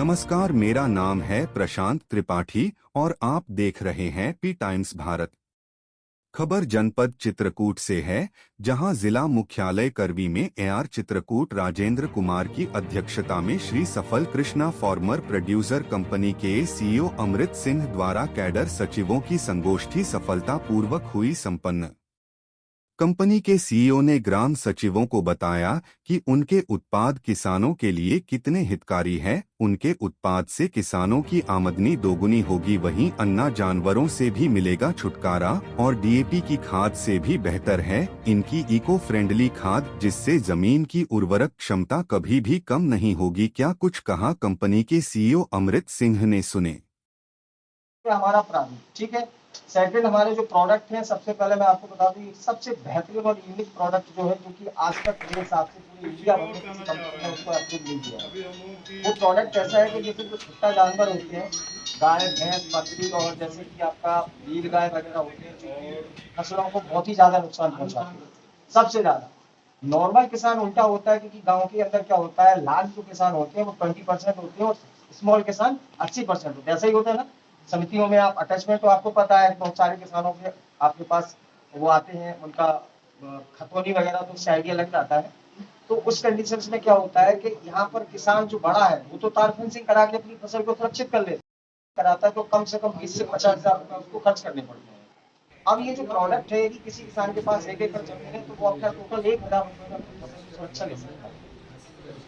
नमस्कार, मेरा नाम है प्रशांत त्रिपाठी और आप देख रहे हैं पी टाइम्स भारत। खबर जनपद चित्रकूट से है, जहां जिला मुख्यालय करवी में एआर चित्रकूट राजेंद्र कुमार की अध्यक्षता में श्री सफल कृष्णा फार्मर प्रोड्यूसर कंपनी के सीईओ अमृत सिंह द्वारा कैडर सचिवों की संगोष्ठी सफलतापूर्वक हुई संपन्न। कंपनी के सीईओ ने ग्राम सचिवों को बताया कि उनके उत्पाद किसानों के लिए कितने हितकारी है। उनके उत्पाद से किसानों की आमदनी दोगुनी होगी, वहीं अन्ना जानवरों से भी मिलेगा छुटकारा और डीएपी की खाद से भी बेहतर है इनकी इको फ्रेंडली खाद, जिससे जमीन की उर्वरक क्षमता कभी भी कम नहीं होगी। क्या कुछ कहा कंपनी के सीईओ अमृत सिंह ने, सुने। हमारा प्रारूप ठीक है। सेकंड, हमारे जो प्रोडक्ट हैं, सबसे पहले मैं आपको बता दूं, सबसे बेहतरीन और यूनिक प्रोडक्ट जो है, जो कि आज तक मेरे हिसाब से पूरी इंडिया भर में किसी कंपनी ने उसको अप्रूव नहीं किया। वो प्रोडक्ट ऐसा है कि जैसे जो छोटा जानवर होते हैं, गाय भैंस बकरी और जैसे कि आपका नील गाय वगैरह होते हैं, जो फसलों को बहुत ही ज्यादा नुकसान पहुंचाते हैं, सबसे ज्यादा। नॉर्मल किसान उल्टा होता है, क्योंकि गाँव के अंदर क्या होता है, लार्ज जो किसान होते हैं वो 20% होते हैं और स्मॉल किसान 80% होते हैं। ऐसा ही होता है ना। समितियों में आप अटैचमेंट, तो आपको पता है बहुत सारे किसानों के आपके पास वो आते हैं, उनका खतौनी वगैरह, तो उससे आइडिया लग जाता है। तो उस कंडीशन में क्या होता है कि यहाँ पर किसान जो बड़ा है वो तो तार फेंसिंग करा के अपनी फसल को सुरक्षित कर ले कराता है, तो कम से कम 20 से 50,000 रुपए उसको खर्च करने पड़ते हैं। अब ये जो प्रोडक्ट है, यदि किसी किसान के पास 1 एकड़ जमीन है, तो वो अपना टोटल 1,000 रुपए का फसल की सुरक्षा ले सकता है।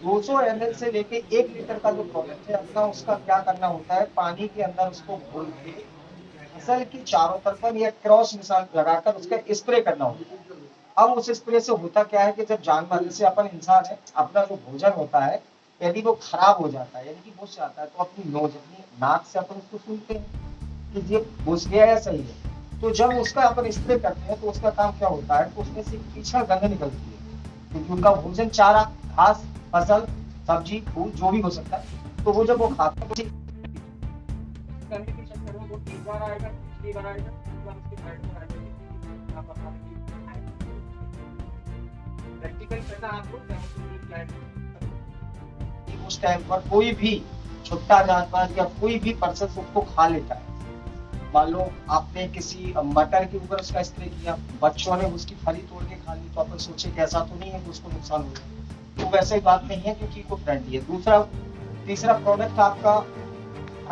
200 ml से लेके 1 लीटर का जो प्रोडक्ट है अपना, उसका क्या करना होता है, पानी के अंदर उसको घोल के फसल की चारों तरफ या क्रॉस निशान लगाकर उसका स्प्रे करना होता है। अब उस स्प्रे से होता क्या है कि जब जानवर, जैसे अपन इंसान है, अपना जो भोजन होता है, यदि वो खराब हो जाता है, यानी कि घुस जाता है, तो अपनी नोज, अपनी नाक से अपन उसको सुनते हैं कि ये घुस गया या सही है। तो जब उसका अपन स्प्रे करते हैं, तो उसका काम क्या होता है, तो उसमें से पीछा गंध निकलती है, क्योंकि उनका भोजन चारा, घास, फसल, सब्जी, फूल जो भी हो सकता है, तो वो जब वो खाता है, उस टाइम पर कोई भी छोटा जानवर या कोई भी पर्सन उसको खा लेता है। मान लो आपने किसी मटर के ऊपर उसका स्प्रे किया, बच्चों ने उसकी फली तोड़ के खा ली, तो अपन सोचे कि ऐसा तो नहीं है कि उसको नुकसान हो जाए, तो वैसे बात नहीं है, क्योंकि इको फ्रेंडली है। दूसरा, तीसरा प्रोडक्ट आपका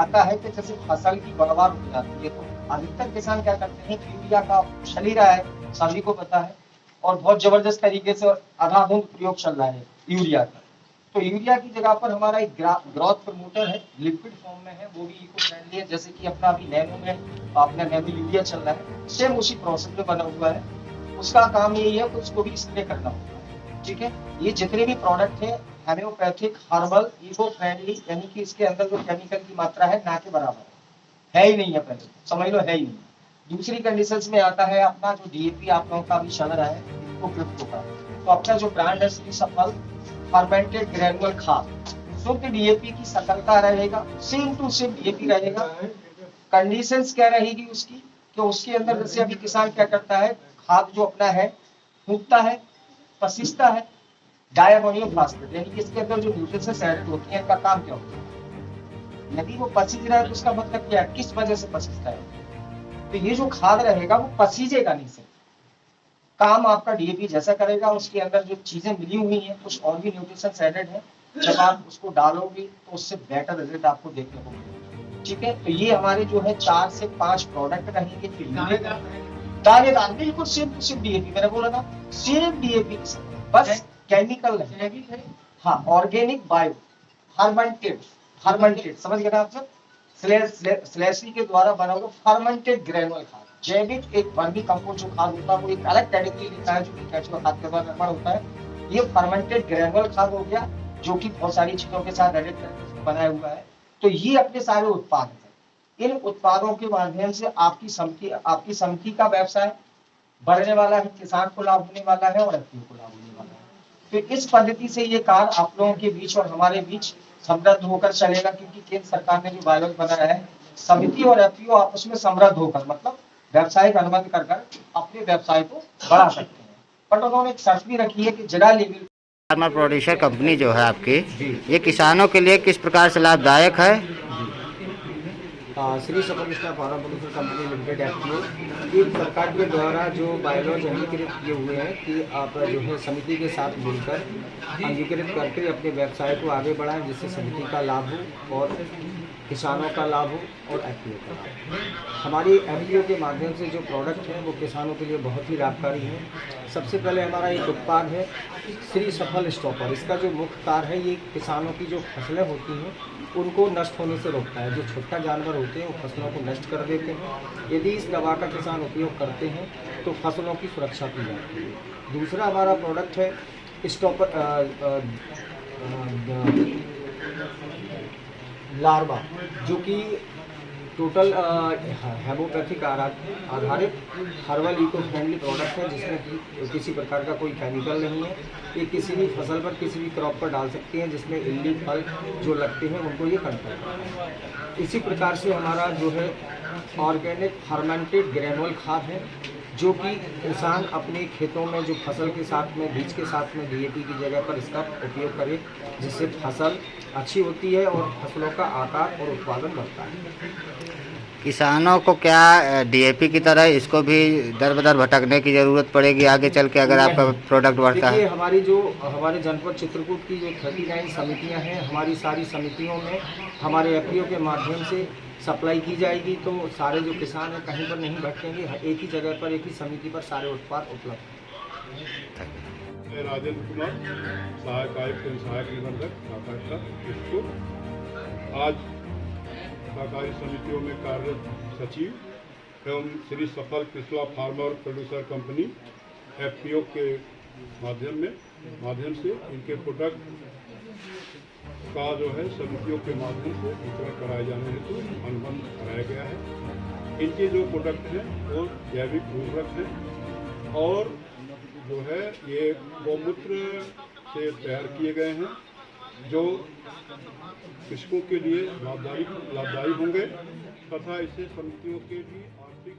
आता है कि जैसे फसल की बर्बाद हो जाती है, तो अधिकतर किसान क्या करते हैं, यूरिया का चल ही रहा है, सभी को पता है, और बहुत जबरदस्त तरीके से अंधाधुंध प्रयोग चल रहा है यूरिया का। तो यूरिया की जगह पर हमारा एक ग्रोथ प्रमोटर है, लिक्विड फॉर्म में है, वो भी इको फ्रेंडली है। जैसे कि अपना अभी नैनो में अपना नैनो यूरिया चल रहा है, सेम उसी प्रोसेस में बना हुआ है। उसका काम यही है कि उसको भी स्प्रे करना होगा। ठीक है। ये जितने भी प्रोडक्ट है, होम्योपैथिक, हर्बल, इको फ्रेंडली, यानी कि इसके अंदर जो केमिकल की मात्रा है ना के बराबर है ही नहीं है, पहले समझ लो, है ही नहीं। दूसरी कंडीशंस में आता है अपना जो डीएपी आप लोगों का भी चल रहा है, इनको क्रिप्टो का, तो अपना जो ब्रांड है श्री सफल फर्मेंटेड ग्रेनुअल खाद, शुद्ध डीएपी की सकलता रहेगा, सेम टू सेम डीएपी रहेगा। कंडीशंस क्या रहेगी उसकी, कि उसके अंदर जैसे अभी किसान क्या करता है, खाद जो अपना है फूकता है, पसीजता है, डायमोनियम फास्फेट, यानी कि इसके अंदर जो न्यूट्रिशंस एडेड होती हैं, इनका काम क्या होता है। यदि वो पसीज रहा है, तो उसका मतलब क्या है, किस वजह से पसीजता है। तो ये जो खाद रहेगा वो पसीजेगा नहीं, सिर्फ काम आपका डीएपी जैसा करेगा। उसके अंदर जो चीजें मिली हुई हैं, कुछ और भी न्यूट्रिशंस एडेड है, जब आप उसको डालोगे तो उससे बेटर रिजल्ट आपको देखने को मिलेगा। ठीक है। तो ये हमारे जो है 4 से 5 प्रोडक्ट रहेंगे। दानेदार, बिल्कुल सेम टू सेम डीएपी, मैंने बोला था सेम डीएपी, बस केमिकल नहीं है। हाँ, ऑर्गेनिक बायो फर्मेंटेड, फर्मेंटेड समझ गए ना आप सब, स्लेसी के द्वारा बना हुआ फर्मेंटेड ग्रेनुअल खाद, जैविक एक वर्मी कंपोस्ट जो खाद होता है, वो एक अलग कैटेगरी लिखा है, जो कि केचुआ खाद के द्वारा निर्माण होता है। ये फर्मेंटेड ग्रेनुअल खाद हो गया, जो कि बहुत सारी चीजों के साथ एडिट करके बनाया हुआ है। तो ये अपने सारे उत्पाद हैं। इन उत्पादों के माध्यम से आपकी समिति का व्यवसाय बढ़ने वाला है, किसान को लाभ होने वाला है और एफपीओ को लाभ होने वाला है। तो इस पद्धति से ये कार्य आप लोगों के बीच और हमारे बीच समृद्ध होकर चलेगा, क्योंकि केंद्र सरकार ने जो बायलॉज बनाया है, समिति और एफपीओ आपस में समृद्ध होकर, मतलब व्यावसायिक अनुबंध कर अपने व्यवसाय को बढ़ा सकते हैं। बट उन्होंने एक शर्त भी रखी है कि जिला लेवल फार्मर प्रोड्यूसर कंपनी जो है आपकी, जी। ये किसानों के लिए किस प्रकार से लाभदायक है? श्री सफल star farmer producer company limited FPO ये सरकार के द्वारा जो बायलॉज अंगीकृत किए हुए हैं कि आप जो है समिति के साथ मिलकर अंगीकृत करके अपने व्यवसाय को आगे बढ़ाएं, जिससे समिति का लाभ हो और किसानों का लाभ हो और FPO का लाभ हो। हमारी FPO के माध्यम से जो प्रोडक्ट हैं वो किसानों के लिए बहुत ही लाभकारी हैं। सबसे पहले हमारा एक उत्पाद है श्री सफल स्टॉपर। इसका जो मुख्य कार्य है, ये किसानों की जो फसलें होती हैं उनको नष्ट होने से रोकता है। जो छोटा जानवर होते हैं वो फसलों को नष्ट कर देते हैं। यदि इस दवा का किसान उपयोग करते हैं तो फसलों की सुरक्षा की जाती है। दूसरा हमारा प्रोडक्ट है स्टॉपर लार्वा, जो कि टोटल हेमोपैथिक आधारित हर्बल इको फ्रेंडली प्रोडक्ट है, जिसमें कि किसी प्रकार का कोई केमिकल नहीं है। ये किसी भी फसल पर, किसी भी क्रॉप पर डाल सकते हैं, जिसमें इल्ली फल जो लगते हैं उनको ये कंट्रोल करता है। इसी प्रकार से हमारा जो है ऑर्गेनिक फर्मेंटेड ग्रेनुअल खाद है, जो कि किसान अपने खेतों में जो फसल के साथ में, बीज के साथ में DAP की जगह पर इसका उपयोग करे, जिससे फसल अच्छी होती है और फसलों का आकार और उत्पादन बढ़ता है। किसानों को क्या DAP की तरह इसको भी दर बदर भटकने की ज़रूरत पड़ेगी आगे चल के, अगर आपका प्रोडक्ट बढ़ता देखिए, है? हमारे जनपद चित्रकूट की जो 39 समितियां हैं, हमारी सारी समितियों में हमारे FPO के माध्यम से सप्लाई की जाएगी, तो सारे जो किसान हैं कहीं पर नहीं भटकेंगे। एक ही जगह पर, एक ही समिति पर सारे उत्पाद उपलब्ध हैं। मैं राजेंद्र कुमार, सहायक आयुक्त एवं सहायक निबंधक सहकारिता चित्रकूट। आज सहकारी समितियों में कार्यरत सचिव एवं श्री सफल Krishna farmer producer company FPO के माध्यम से इनके प्रोडक्ट का जो है समितियों के माध्यम से वितरण कराए जाने हेतु अनुबंध कराया गया है। इनके जो प्रोडक्ट हैं वो जैविक उर्वरक हैं और जो है ये गौमूत्र से तैयार किए गए हैं, जो कृषकों के लिए लाभदायी होंगे तथा इससे समितियों के लिए आर्थिक